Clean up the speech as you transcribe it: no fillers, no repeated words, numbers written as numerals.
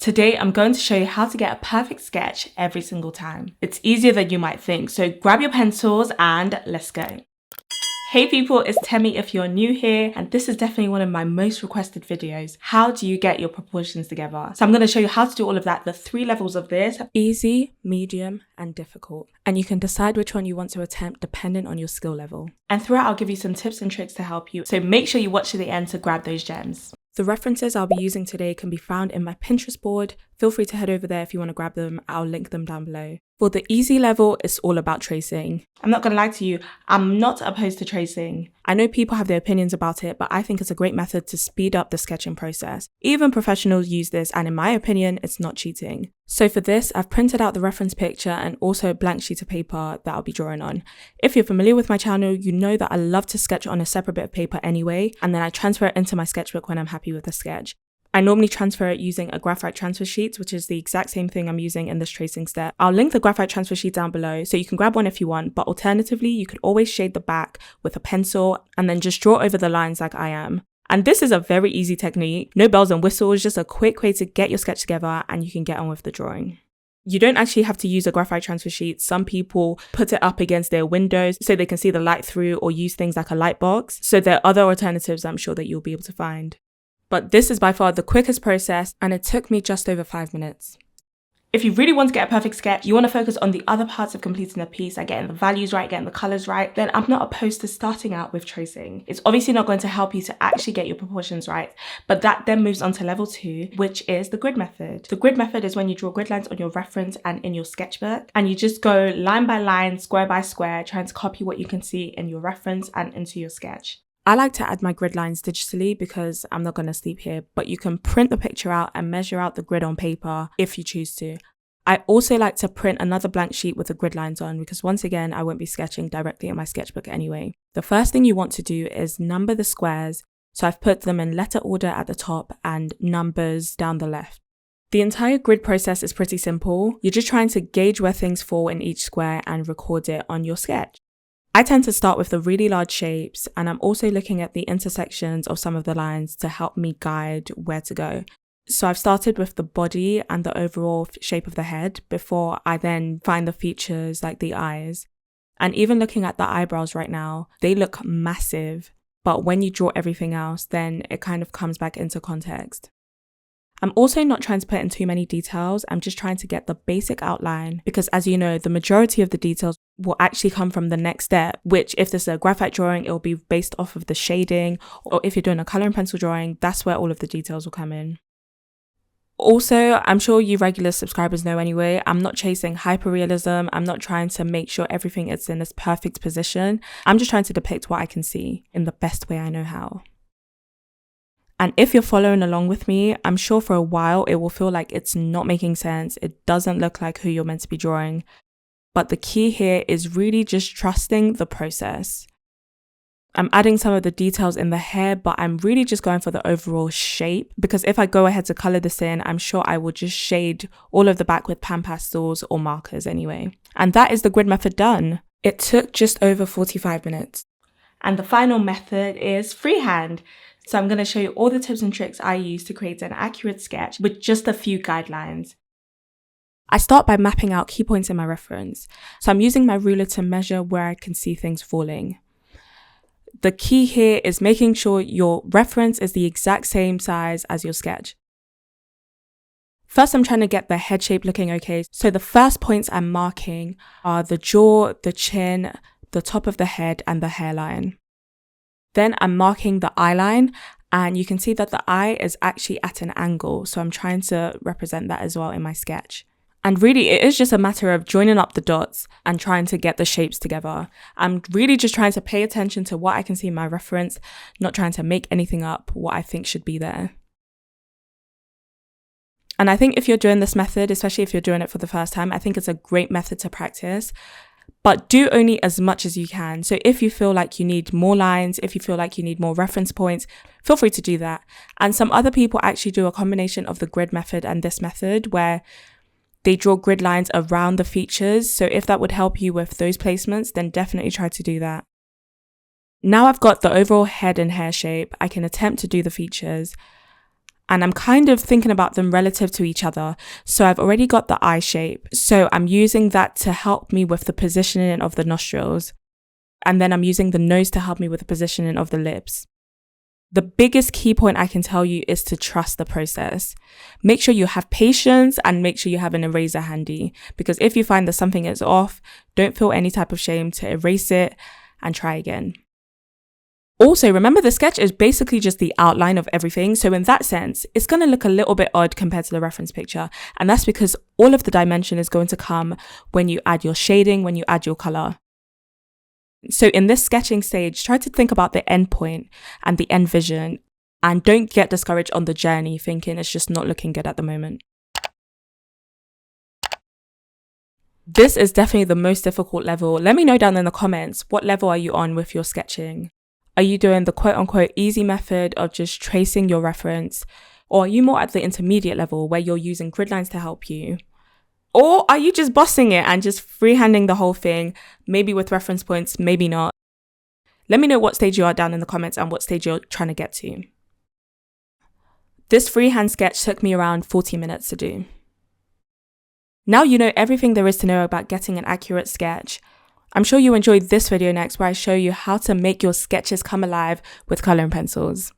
Today, I'm going to show you how to get a perfect sketch every single time. It's easier than you might think, so grab your pencils and let's go. Hey people, it's Temi if you're new here, and this is definitely one of my most requested videos. How do you get your proportions together? So I'm going to show you how to do all of that, the 3 levels of this: easy, medium, and difficult. And you can decide which one you want to attempt depending on your skill level. And throughout, I'll give you some tips and tricks to help you, so make sure you watch to the end to grab those gems. The references I'll be using today can be found in my Pinterest board. Feel free to head over there if you want to grab them. I'll link them down below. For the easy level, it's all about tracing. I'm not going to lie to you, I'm not opposed to tracing. I know people have their opinions about it, but I think it's a great method to speed up the sketching process. Even professionals use this, and in my opinion, it's not cheating. So for this, I've printed out the reference picture and also a blank sheet of paper that I'll be drawing on. If you're familiar with my channel, you know that I love to sketch on a separate bit of paper anyway, and then I transfer it into my sketchbook when I'm happy with the sketch. I normally transfer it using a graphite transfer sheet, which is the exact same thing I'm using in this tracing step. I'll link the graphite transfer sheet down below, so you can grab one if you want, but alternatively, you could always shade the back with a pencil and then just draw over the lines like I am. And this is a very easy technique, no bells and whistles, just a quick way to get your sketch together and you can get on with the drawing. You don't actually have to use a graphite transfer sheet. Some people put it up against their windows so they can see the light through, or use things like a light box. So there are other alternatives I'm sure that you'll be able to find. But this is by far the quickest process, and it took me just over 5 minutes. If you really want to get a perfect sketch, you want to focus on the other parts of completing the piece, like getting the values right, getting the colors right, then I'm not opposed to starting out with tracing. It's obviously not going to help you to actually get your proportions right, but that then moves on to level 2, which is the grid method. The grid method is when you draw grid lines on your reference and in your sketchbook, and you just go line by line, square by square, trying to copy what you can see in your reference and into your sketch. I like to add my grid lines digitally because I'm not going to sleep here, but you can print the picture out and measure out the grid on paper if you choose to. I also like to print another blank sheet with the grid lines on because once again, I won't be sketching directly in my sketchbook anyway. The first thing you want to do is number the squares. So I've put them in letter order at the top and numbers down the left. The entire grid process is pretty simple. You're just trying to gauge where things fall in each square and record it on your sketch. I tend to start with the really large shapes, and I'm also looking at the intersections of some of the lines to help me guide where to go. So I've started with the body and the overall shape of the head before I then find the features like the eyes. And even looking at the eyebrows right now, they look massive, but when you draw everything else, then it kind of comes back into context. I'm also not trying to put in too many details. I'm just trying to get the basic outline because, as you know, the majority of the details will actually come from the next step, which if this is a graphite drawing, it will be based off of the shading, or if you're doing a color and pencil drawing, that's where all of the details will come in. Also, I'm sure you regular subscribers know anyway, I'm not chasing hyperrealism. I'm not trying to make sure everything is in this perfect position. I'm just trying to depict what I can see in the best way I know how. And if you're following along with me, I'm sure for a while it will feel like it's not making sense. It doesn't look like who you're meant to be drawing. But the key here is really just trusting the process. I'm adding some of the details in the hair, but I'm really just going for the overall shape because if I go ahead to color this in, I'm sure I will just shade all of the back with pan pastels or markers anyway. And that is the grid method done. It took just over 45 minutes. And the final method is freehand. So I'm going to show you all the tips and tricks I use to create an accurate sketch with just a few guidelines. I start by mapping out key points in my reference. So I'm using my ruler to measure where I can see things falling. The key here is making sure your reference is the exact same size as your sketch. First, I'm trying to get the head shape looking okay. So the first points I'm marking are the jaw, the chin, the top of the head, and the hairline. Then I'm marking the eye line, and you can see that the eye is actually at an angle. So I'm trying to represent that as well in my sketch. And really, it is just a matter of joining up the dots and trying to get the shapes together. I'm really just trying to pay attention to what I can see in my reference, not trying to make anything up what I think should be there. And I think if you're doing this method, especially if you're doing it for the first time, I think it's a great method to practice. But do only as much as you can. So if you feel like you need more lines, if you feel like you need more reference points, feel free to do that. And some other people actually do a combination of the grid method and this method where they draw grid lines around the features. So if that would help you with those placements, then definitely try to do that. Now I've got the overall head and hair shape, I can attempt to do the features. and I'm kind of thinking about them relative to each other. So I've already got the eye shape. So I'm using that to help me with the positioning of the nostrils. And then I'm using the nose to help me with the positioning of the lips. The biggest key point I can tell you is to trust the process. Make sure you have patience and make sure you have an eraser handy, because if you find that something is off, don't feel any type of shame to erase it and try again. Also, remember the sketch is basically just the outline of everything. So in that sense, it's going to look a little bit odd compared to the reference picture. And that's because all of the dimension is going to come when you add your shading, when you add your color. So in this sketching stage, try to think about the end point and the end vision, and don't get discouraged on the journey thinking it's just not looking good at the moment. This is definitely the most difficult level. Let me know down in the comments, what level are you on with your sketching? Are you doing the quote unquote easy method of just tracing your reference? Or are you more at the intermediate level where you're using grid lines to help you? Or are you just bossing it and just freehanding the whole thing, maybe with reference points, maybe not? Let me know what stage you are down in the comments and what stage you're trying to get to. This freehand sketch took me around 40 minutes to do. Now you know everything there is to know about getting an accurate sketch. I'm sure you enjoyed this video next, where I show you how to make your sketches come alive with coloring pencils.